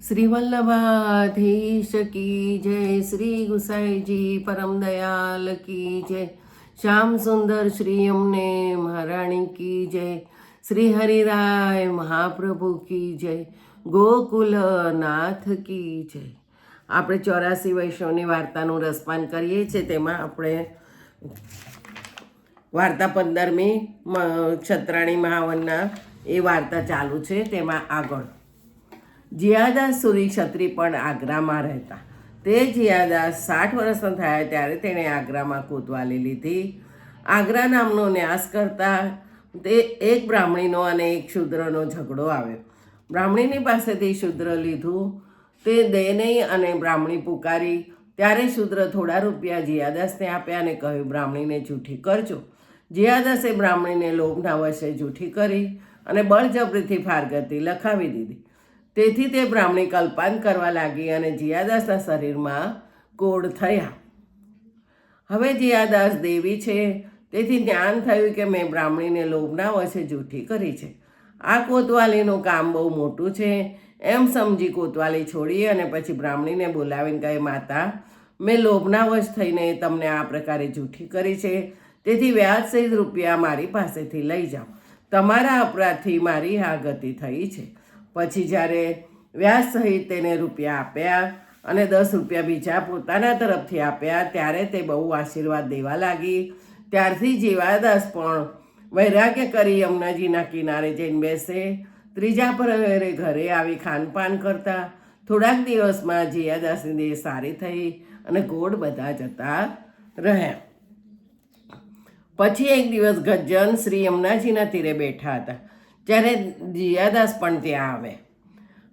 શ્રી વલ્લભાધીશ કી જય, શ્રી ગુસાઈજી પરમ દયાલ કી જય, શ્યામ સુંદર શ્રી અમને મહારાણી કી જય, શ્રી હરિરાય મહાપ્રભુ કી જય, ગોકુલનાથ કી જય. આપણે 84 વૈષ્ણવની વાર્તાનું રસપાન કરીએ છીએ. તેમાં આપણે વાર્તા 15મી ક્ષત્રાણી મહાવનના એ વાર્તા ચાલુ છે. તેમાં આગળ જીયાદાસ સુરી ક્ષત્રિ પણ આગ્રામાં રહેતા. તે જીયાદાસ 60 વર્ષના થયા ત્યારે તેણે આગ્રામાં કોતવાલી લીધી. આગ્રા નામનો ન્યાસ કરતા તે એક બ્રાહ્મણીનો અને એક શૂદ્રનો ઝઘડો આવ્યો. બ્રાહ્મણીની પાસેથી શૂદ્ર લીધું તે દે નહીં અને બ્રાહ્મણી પુકારી ત્યારે શૂદ્ર થોડા રૂપિયા જીયાદાસને આપ્યા અને કહ્યું, બ્રાહ્મણીને જૂઠી કરજો. જીયાદાસે બ્રાહ્મણીને લોભના વશે જૂઠી કરી અને બળજબરીથી ફારગતી લખાવી દીધી. તેથી તે બ્રાહ્મણી કલ્પાંત કરવા લાગી અને જીયાદાસના શરીરમાં કોઢ થયા. હવે જીયાદાસ દેવી છે, તેથી જ્ઞાન થયું કે મેં બ્રાહ્મણીને લોભના વશે જૂઠી કરી છે. આ કોતવાલીનું કામ બહુ મોટું છે એમ સમજી કોતવાલી છોડી અને પછી બ્રાહ્મણીને બોલાવીને કહે, માતા, મેં લોભના વશ થઈને તમને આ પ્રકારે જૂઠી કરી છે, તેથી વ્યાજ સહિત રૂપિયા મારી પાસેથી લઈ જાઓ. તમારા અપરાધથી મારી આ ગતિ થઈ છે. પછી જ્યારે વ્યાજ સહિત તેને રૂપિયા આપ્યા અને 10 રૂપિયા બીજા પોતાના તરફથી આપ્યા ત્યારે તે બહુ આશીર્વાદ દેવા લાગી. ત્યારથી જીયાદાસ પણ વૈરાગ્ય કરી યમુનાજીના કિનારે જઈને બેસે. ત્રીજા પ્રહરે ઘરે આવી ખાનપાન કરતા. થોડાક દિવસમાં જીયાદાસની દેહ સારી થઈ અને કોઢ બધા જતા રહ્યા. પછી એક દિવસ ગજ્જન શ્રી યમુનાજીના તીરે બેઠા હતા. જ્યારે જીયાદાસ પણ ત્યાં આવે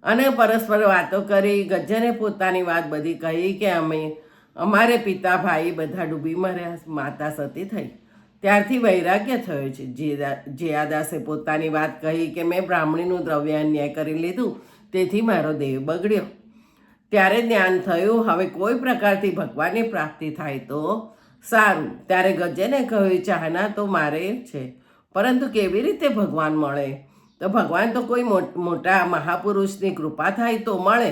અને પરસ્પર વાતો કરી. ગજ્જને પોતાની વાત બધી કહી કે અમારે પિતા ભાઈ બધા ડૂબી મર્યા, માતા સતી થઈ. ત્યારથી વૈરાગ્ય થયો છે. જીયાદાસે પોતાની વાત કહી કે મેં બ્રાહ્મણીનું દ્રવ્ય અન્યાય કરી લીધું, તેથી મારો દેહ બગડ્યો. ત્યારે જ્ઞાન થયું, હવે કોઈ પ્રકારથી ભગવાનની પ્રાપ્તિ થાય તો સારું. ત્યારે ગજ્જને કહ્યું, ચાહના તો મારે છે, પરંતુ કેવી રીતે ભગવાન મળે? તો ભગવાન તો કોઈ મોટા મહાપુરુષની કૃપા થાય તો મળે.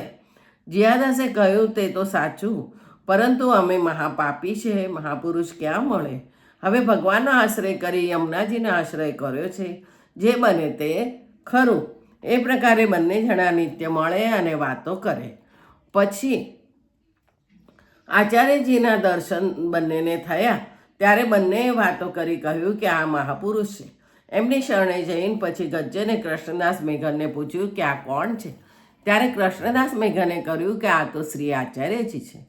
જીયાદાસે કહ્યું, તે તો સાચું, પરંતુ અમે મહાપાપી છે, મહાપુરુષ ક્યાં મળે? હવે ભગવાનનો આશ્રય કરી યમુનાજીનો આશ્રય કર્યો છે, જે બને તે ખરું. એ પ્રકારે બંને જણા નિત્ય મળે અને વાતો કરે. પછી આચાર્યજીના દર્શન બંનેને થયા ત્યારે બંનેએ વાતો કરી કહ્યું કે આ મહાપુરુષ છે. એમની શરણે જઈને પછી ગજ્જને કૃષ્ણદાસ મેઘનને પૂછ્યું કે આ કોણ છે? ત્યારે કૃષ્ણદાસ મેઘને કહ્યું કે આ તો શ્રી આચાર્યજી છે.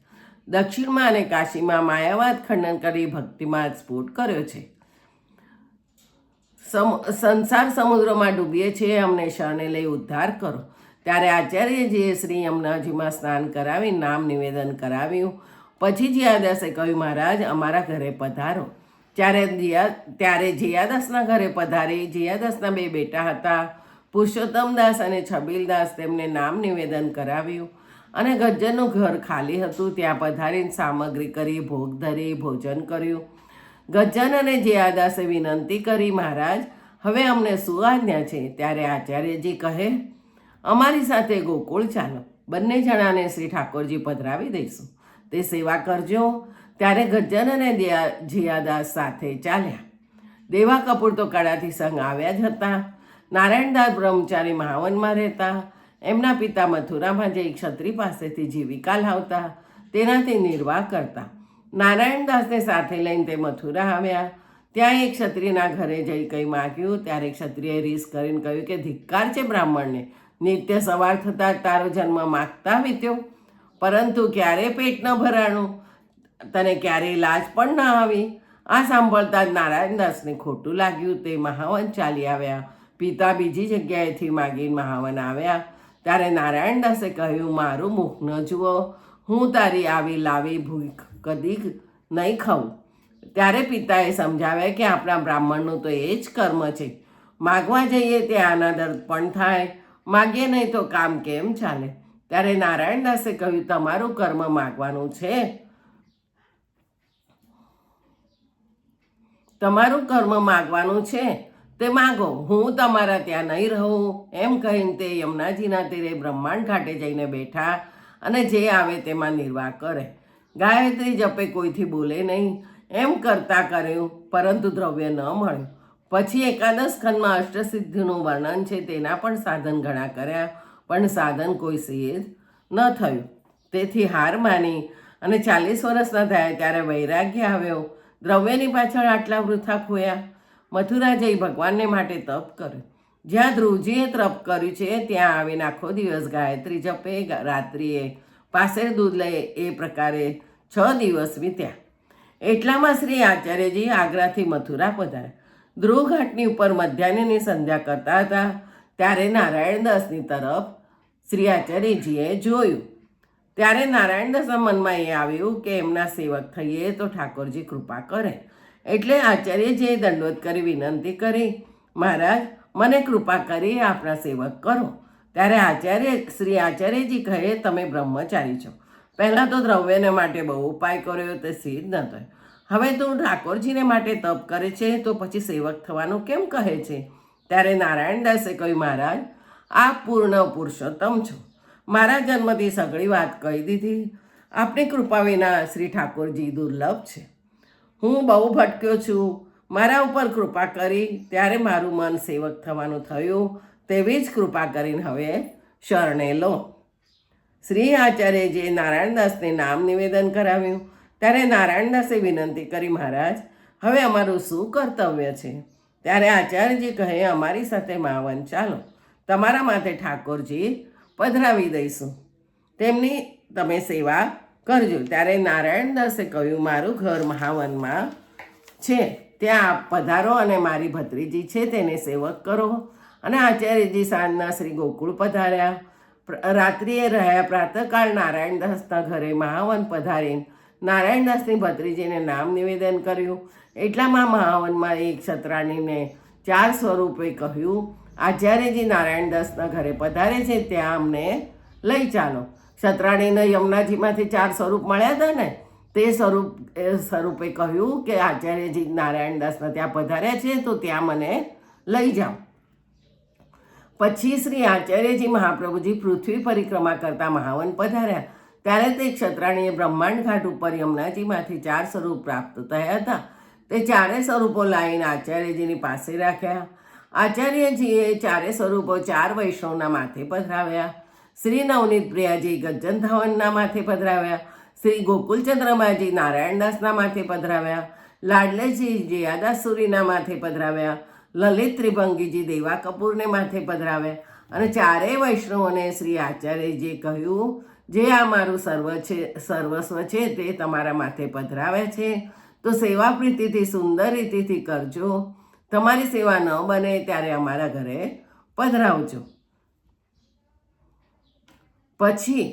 દક્ષિણમાં અને કાશીમાં માયાવાદ ખંડન કરી ભક્તિમાં સ્ફોટ કર્યો છે. સંસાર સમુદ્રમાં ડૂબીએ છીએ, અમને શરણે લઈ ઉદ્ધાર કરો. ત્યારે આચાર્યજીએ શ્રી યમુનાજીમાં સ્નાન કરાવી નામ નિવેદન કરાવ્યું. પછી જીયાદાસે કહ્યું, મહારાજ, અમારા ઘરે પધારો. ત્યારે જીયાદાસના ઘરે પધારી. જીયાદાસના 2 બેટા હતા, પુરુષોત્તમદાસ અને છબીલદાસ. તેમને નામ નિવેદન કરાવ્યું અને ગજ્જનનું ઘર ખાલી હતું. ત્યાં પધારીને સામગ્રી કરી, ભોગ ધરી, ભોજન કર્યું. ગજ્જન અને જીયાદાસે વિનંતી કરી, મહારાજ, હવે અમને શું આજ્ઞા છે? ત્યારે આચાર્યજી કહે, અમારી સાથે ગોકુળ ચાલો, બંને જણાને શ્રી ઠાકોરજી પધરાવી દઈશું, તે સેવા કરજો. ત્યારે ગજ્જન અને જીયાદાસ સાથે ચાલ્યા. દેવા કપૂર તો કડાથી સંગ આવ્યા જ હતા. નારાયણદાસ બ્રહ્મચારી મહાવનમાં રહેતા. એમના પિતા મથુરામાં જઈ ક્ષત્રિ પાસેથી જીવિકા લાવતા, તેનાથી નિર્વાહ કરતા. નારાયણદાસને સાથે લઈને તે મથુરા આવ્યા. ત્યાં એક ક્ષત્રિયના ઘરે જઈ કંઈ માગ્યું. ત્યારે ક્ષત્રિયએ રીસ કરીને કહ્યું કે ધિક્કાર છે બ્રાહ્મણને, નિત્ય સવાર થતાં તારો જન્મ માગતા વીત્યો, પરંતુ ક્યારે પેટ ન ભરાણું, તને ક્યારેય લાજ પણ ન આવી. આ સાંભળતા જ નારાયણદાસને ખોટું લાગ્યું. તે મહાવન ચાલી આવ્યા. પિતા બીજી જગ્યાએથી માગીને મહાવન આવ્યા. ત્યારે નારાયણદાસે કહ્યું, મારું મુખ ન જુઓ, હું તારી આવી લાવી ભૂખ કદી નહીં ખાઉં. ત્યારે પિતાએ સમજાવ્યા કે આપણા બ્રાહ્મણનું તો એ જ કર્મ છે, માગવા જઈએ ત્યાં અનાદર પણ થાય, માગીએ નહીં તો કામ કેમ ચાલે? ત્યારે નારાયણદાસે કહ્યું, તમારું કર્મ માગવાનું છે, તમારું કર્મ માગવાનું છે, તે માગો, હું તમારા ત્યાં નહીં રહું. એમ કહીને તે યમુનાજીના તીરે બ્રહ્માંડ ઘાટે જઈને બેઠા અને જે આવે તેમાં નિર્વાહ કરે. ગાયત્રી જપે, કોઈથી બોલે નહીં. એમ કરતાં કર્યું, પરંતુ દ્રવ્ય ન મળ્યું. પછી એકાદશ ખંડમાં અષ્ટસિદ્ધિનું વર્ણન છે. તેના પણ સાધન ઘણા કર્યા, પણ સાધન કોઈ સિદ્ધ ન થયું. તેથી હાર માની અને 40 વર્ષના થયા ત્યારે વૈરાગ્ય આવ્યો. દ્રવ્યની પાછળ આટલા વૃથા ખોયા. મથુરા જઈ ભગવાનને માટે તપ કર્યું. જ્યાં ધ્રુવજીએ તપ કર્યું છે ત્યાં આવીને આખો દિવસ ગાયત્રી જપે, રાત્રિએ પાસે દૂધ લે. એ પ્રકારે 6 દિવસ વીત્યા. એટલામાં શ્રી આચાર્યજી આગ્રાથી મથુરા પધાર્યા. ધ્રુવ ઘાટની ઉપર મધ્યાહ્નની સંધ્યા કરતા હતા ત્યારે નારાયણદાસની તરફ શ્રી આચાર્યજીએ જોયું. ત્યારે નારાયણદાસના મનમાં એ આવ્યું કે એમના સેવક થઈએ તો ઠાકોરજી કૃપા કરે. એટલે આચાર્યજીએ દંડવત કરી વિનંતી કરી, મહારાજ મને કૃપા કરી આપણા સેવક કરો. ત્યારે શ્રી આચાર્યજી કહે, તમે બ્રહ્મચારી છો. પહેલાં તો દ્રવ્યને માટે બહુ ઉપાય કર્યો, તે સિદ્ધ ન થયો. હવે તું ઠાકોરજીને માટે તપ કરે છે તો પછી સેવક થવાનું કેમ કહે છે? ત્યારે નારાયણદાસે કહ્યું, મહારાજ આપ પૂર્ણ પુરુષોત્તમ છો. મારા જન્મથી સઘળી વાત કહી દીધી. આપની કૃપા વિના શ્રી ઠાકોરજી દુર્લભ છે. હું બહુ ભટક્યો છું. મારા ઉપર કૃપા કરી ત્યારે મારું મન સેવક થવાનું થયું. તેવી જ કૃપા કરીને હવે શરણે લો. શ્રી આચાર્યજીએ નારાયણદાસને નામ નિવેદન કરાવ્યું. ત્યારે નારાયણદાસે વિનંતી કરી, મહારાજ હવે અમારું શું કર્તવ્ય છે? ત્યારે આચાર્યજી કહે, અમારી સાથે માવન ચાલો, તમારા માથે ઠાકોરજી પધરાવી દઈશું, તેમની તમે સેવા કરજો. ત્યારે નારાયણદાસે કહ્યું, મારું ઘર મહાવનમાં છે, ત્યાં આપ પધારો અને મારી ભત્રીજી છે તેને સેવક કરો. અને આચાર્યજી સાંજના શ્રી ગોકુળ પધાર્યા. રાત્રિએ રહ્યા. પ્રાતઃકાળ નારાયણદાસના ઘરે મહાવન પધારીને નારાયણદાસની ભત્રીજીને નામ નિવેદન કર્યું. એટલામાં મહાવનમાં એક ક્ષત્રાણીને 4 સ્વરૂપે કહ્યું, આચાર્યજી નારાયણદાસના ઘરે પધારે છે, ત્યાં અમને લઈ ચાલો. ક્ષત્રાણીને યમુનાજીમાંથી 4 સ્વરૂપ મળ્યા હતા ને, તે સ્વરૂપે કહ્યું કે આચાર્યજી નારાયણદાસના ત્યાં પધાર્યા છે તો ત્યાં મને લઈ જાઓ. પછી શ્રી આચાર્યજી મહાપ્રભુજી પૃથ્વી પરિક્રમા કરતા મહાવન પધાર્યા. ત્યારે તે ક્ષત્રાણીએ બ્રહ્માંડ ઘાટ ઉપર યમુનાજીમાંથી 4 સ્વરૂપ પ્રાપ્ત થયા હતા. તે 4 સ્વરૂપો લાવીને આચાર્યજીની પાસે રાખ્યા. આચાર્યજીએ 4 સ્વરૂપો 4 વૈષ્ણવના માથે પધરાવ્યા. શ્રી નવનીત પ્રિયાજી ગજ્જન ધાવનના માથે પધરાવ્યા. શ્રી ગોકુલચંદ્રમાજી નારાયણદાસના માથે પધરાવ્યા. લાડલેજી જયાદાસુરીના માથે પધરાવ્યા. લલિત ત્રિભંગીજી દેવા કપૂરને માથે પધરાવ્યા. અને 4 વૈષ્ણવોને શ્રી આચાર્યજીએ કહ્યું, જે આ મારું સર્વસ્વ છે તે તમારા માથે પધરાવ્યા છે, તો સેવા પ્રીતિથી સુંદર રીતિથી કરજો. તમારી સેવા ન બને ત્યારે અમારા ઘરે પધરાવજો. પછી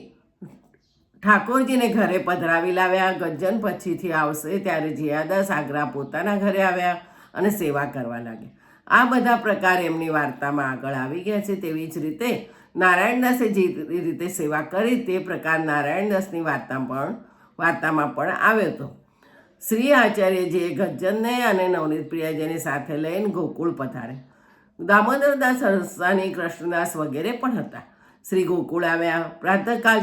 ઠાકોરજીને ઘરે પધરાવી લાવ્યા. ગજ્જન પછીથી આવશે ત્યારે જયાદાસ આગ્રા પોતાના ઘરે આવ્યા અને સેવા કરવા લાગ્યા. આ બધા પ્રકાર એમની વાર્તામાં આગળ આવી ગયા છે. તેવી જ રીતે નારાયણદાસે જે રીતે સેવા કરી તે પ્રકાર નારાયણદાસની વાર્તામાં પણ આવ્યો હતો. શ્રી આચાર્યજીએ ગજ્જનને અને નવનીત પ્રિયાજીને સાથે લઈને ગોકુળ પધારે. દામોદરદાસ, હરસાની, કૃષ્ણદાસ વગેરે પણ હતા. શ્રી ગોકુળ આવ્યા. પ્રાતઃકાળ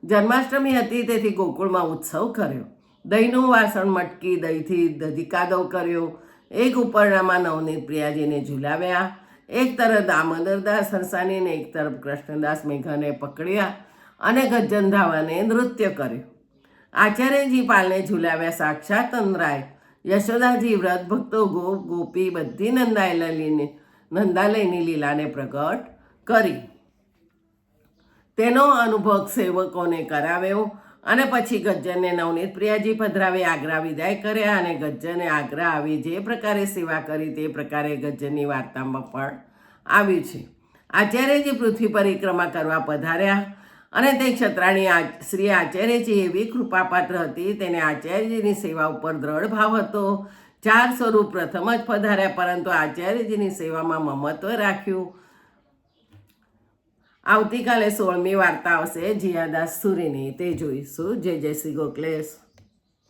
જન્માષ્ટમી હતી, તેથી ગોકુળમાં ઉત્સવ કર્યો. દહીંનું વાસણ મટકી દહીંથી દધિકાદવ કર્યો. એક ઉપરણામાં નવનીત પ્રિયાજીને ઝુલાવ્યા. એક તરફ દામોદરદાસ હરસાની ને એક તરફ કૃષ્ણદાસ મેઘાને પકડ્યા અને ગજ્જન ધાવાને નૃત્ય કર્યું. આચાર્યજી પાલને ઝુલાવ્યા. સાક્ષાત નંદરાય, યશોદાજી, વ્રત ભક્તો, ગોપ ગોપી બધી નંદાલયની લીલાને પ્રગટ કરી. તેનો અનુભવ સેવકોને કરાવ્યો. અને પછી ગજ્જનને નવનીત પ્રિયાજી પધરાવી આગ્રા વિદાય કર્યા. અને ગજ્જને આગ્રા આવી જે પ્રકારે સેવા કરી તે પ્રકારે ગજ્જનની વાર્તામાં પણ આવ્યું છે. આચાર્યજી પૃથ્વી પરિક્રમા કરવા પધાર્યા. અને તે ક્ષત્રાણી શ્રી આચાર્યજી એવી કૃપાપાત્ર હતી, તેને આચાર્યજીની સેવા ઉપર દ્રઢ ભાવ હતો. 4 સ્વરૂપ પ્રથમ જ પધાર્યા, પરંતુ આચાર્યજીની સેવામાં મમત્વ રાખ્યું. આવતીકાલે 16મી વાર્તા આવશે જયાદાસ સુરીની, તે જોઈશું. જય જય શ્રી ગોખલેશ.